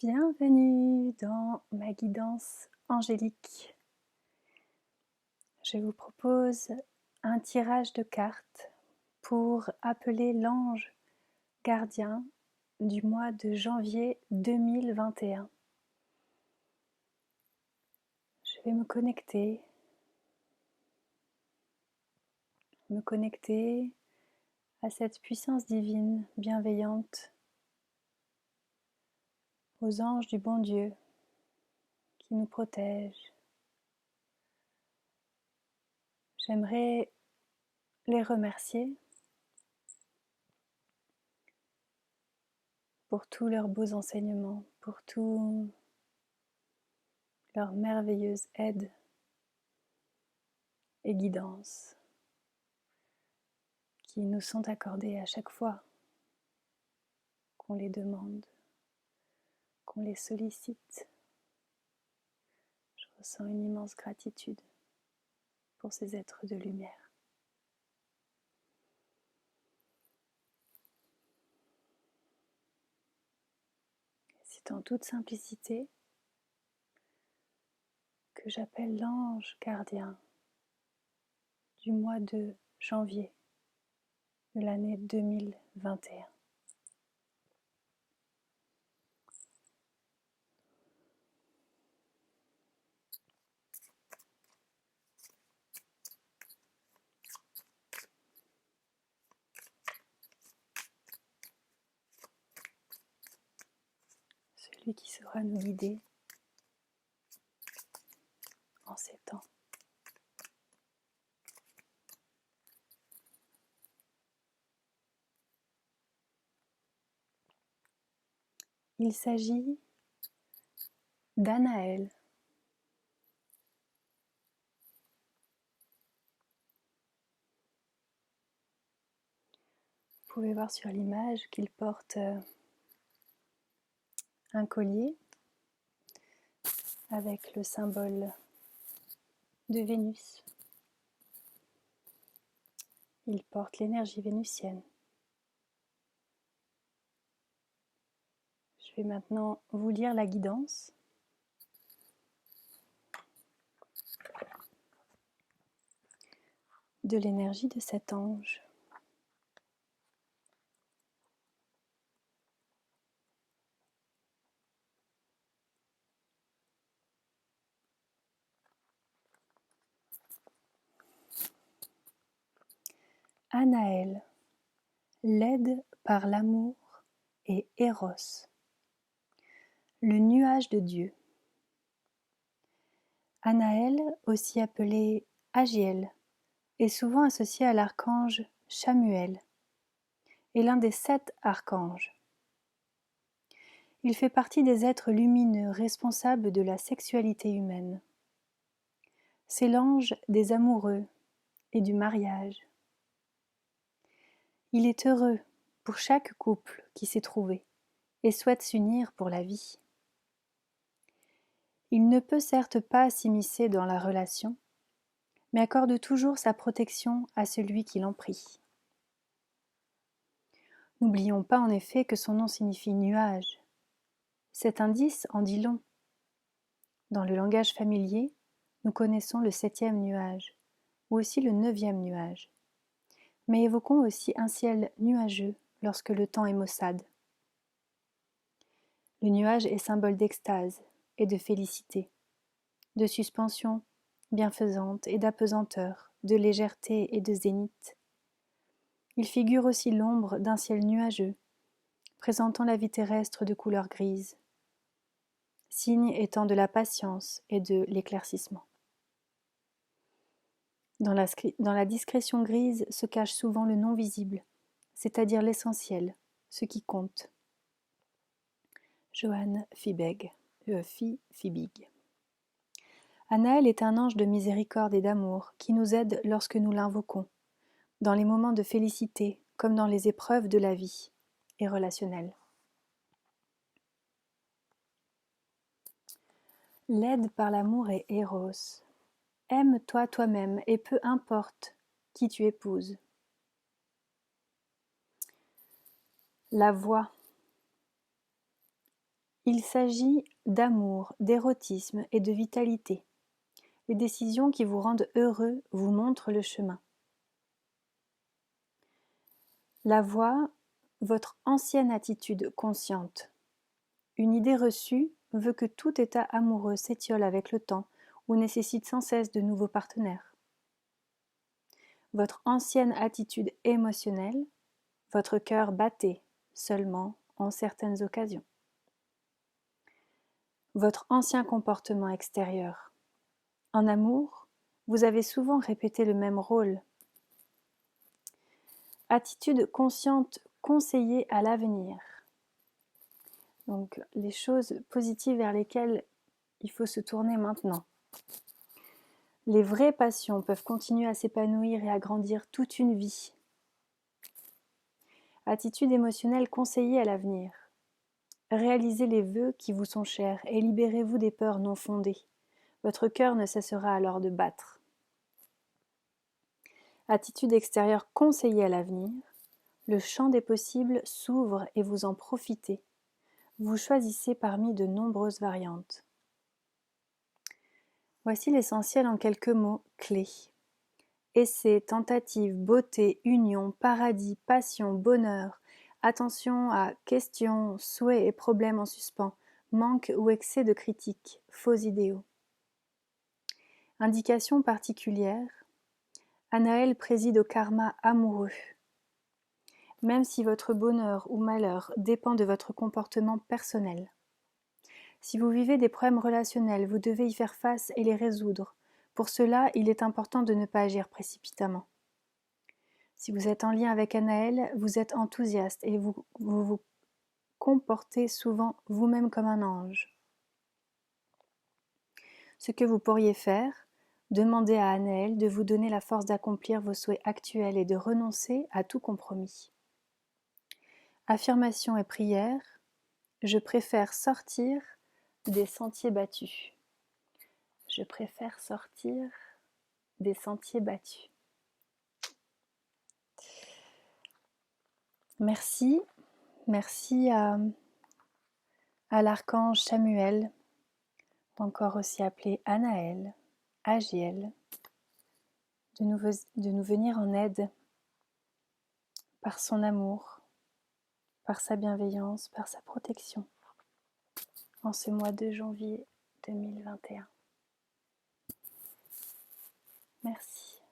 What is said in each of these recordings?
Bienvenue dans ma guidance angélique. Je vous propose un tirage de cartes pour appeler l'ange gardien du mois de janvier 2021. Je vais me connecter à cette puissance divine bienveillante, aux anges du bon Dieu qui nous protègent. J'aimerais les remercier pour tous leurs beaux enseignements, pour tout leur merveilleuse aide et guidance qui nous sont accordées à chaque fois qu'on les demande, qu'on les sollicite. Je ressens une immense gratitude pour ces êtres de lumière. C'est en toute simplicité que j'appelle l'ange gardien du mois de janvier de l'année 2021. Celui qui saura nous guider en ces temps. Il s'agit d'Anaël. Vous pouvez voir sur l'image qu'il porte un collier avec le symbole de Vénus. Il porte l'énergie vénusienne. Je vais maintenant vous lire la guidance. De l'énergie de cet ange. Anaël, l'aide par l'amour et Eros, le nuage de Dieu. Anaël, aussi appelé Agiel, est souvent associé à l'archange Chamuel et l'un des 7 archanges. Il fait partie des êtres lumineux responsables de la sexualité humaine. C'est l'ange des amoureux et du mariage. Il est heureux pour chaque couple qui s'est trouvé et souhaite s'unir pour la vie. Il ne peut certes pas s'immiscer dans la relation, mais accorde toujours sa protection à celui qui l'en prie. N'oublions pas en effet que son nom signifie nuage. Cet indice en dit long. Dans le langage familier, nous connaissons le 7e nuage, ou aussi le 9e nuage. Mais évoquons aussi un ciel nuageux lorsque le temps est maussade. Le nuage est symbole d'extase et de félicité, de suspension bienfaisante et d'apesanteur, de légèreté et de zénith. Il figure aussi l'ombre d'un ciel nuageux, présentant la vie terrestre de couleur grise, signe étant de la patience et de l'éclaircissement. Dans la discrétion grise se cache souvent le non visible, c'est-à-dire l'essentiel, ce qui compte. Johann Fiebig. Anaël est un ange de miséricorde et d'amour qui nous aide lorsque nous l'invoquons, dans les moments de félicité comme dans les épreuves de la vie et relationnelles. L'aide par l'amour est Eros. Aime-toi toi-même et peu importe qui tu épouses. La voix. Il s'agit d'amour, d'érotisme et de vitalité. Les décisions qui vous rendent heureux vous montrent le chemin. La voix, votre ancienne attitude consciente. Une idée reçue veut que tout état amoureux s'étiole avec le temps ou nécessite sans cesse de nouveaux partenaires. Votre ancienne attitude émotionnelle, votre cœur battait seulement en certaines occasions. Votre ancien comportement extérieur. En amour, vous avez souvent répété le même rôle. Attitude consciente conseillée à l'avenir. Donc les choses positives vers lesquelles il faut se tourner maintenant. Les vraies passions peuvent continuer à s'épanouir et à grandir toute une vie. Attitude émotionnelle conseillée à l'avenir. Réalisez les vœux qui vous sont chers et libérez-vous des peurs non fondées. Votre cœur ne cessera alors de battre. Attitude extérieure conseillée à l'avenir. Le champ des possibles s'ouvre et vous en profitez. Vous choisissez parmi de nombreuses variantes. Voici l'essentiel en quelques mots clés. Essai, tentative, beauté, union, paradis, passion, bonheur. Attention à questions, souhaits et problèmes en suspens, manque ou excès de critique, faux idéaux. Indication particulière. Anaël préside au karma amoureux. Même si votre bonheur ou malheur dépend de votre comportement personnel. Si vous vivez des problèmes relationnels, vous devez y faire face et les résoudre. Pour cela, il est important de ne pas agir précipitamment. Si vous êtes en lien avec Anaël, vous êtes enthousiaste et vous vous comportez souvent vous-même comme un ange. Ce que vous pourriez faire, demander à Anaël de vous donner la force d'accomplir vos souhaits actuels et de renoncer à tout compromis. Affirmation et prière. Je préfère sortir des sentiers battus. Je préfère sortir des sentiers battus. Merci à l'archange Samuel, encore aussi appelé Anaël, Agiel, de nous venir en aide par son amour, par sa bienveillance, par sa protection, en ce mois de janvier 2021. Merci.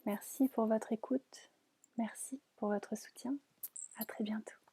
Merci pour votre écoute. Merci pour votre soutien. À très bientôt.